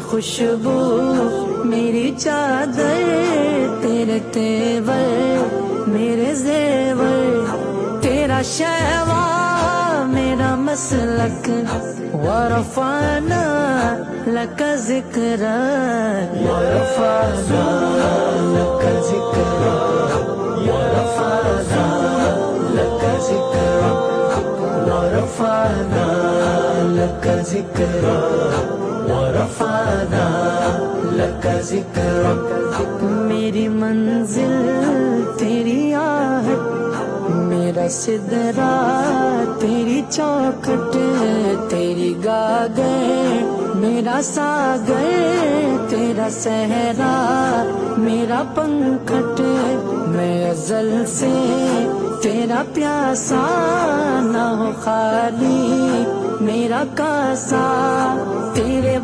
خوشبو میری چادر، تیرے تیور میرے زیور، تیرا شیوا میرا مسلک، ورفعنا لک ذکرا، ورفعنا لک ذکرا، ورفعنا لک ذکرا، ورفعنا لک ذکرا، ورفعنا لک ذکرا۔ میری منزل تیری آہٹ، میرا سدرا تیری چوکھٹ، تیری گاگر میرا ساگر، تیرا صحرا میرا پنکھٹ، میں ازل سے تیرا پیاسا، نہ ہو خالی میرا کاسا، تیرے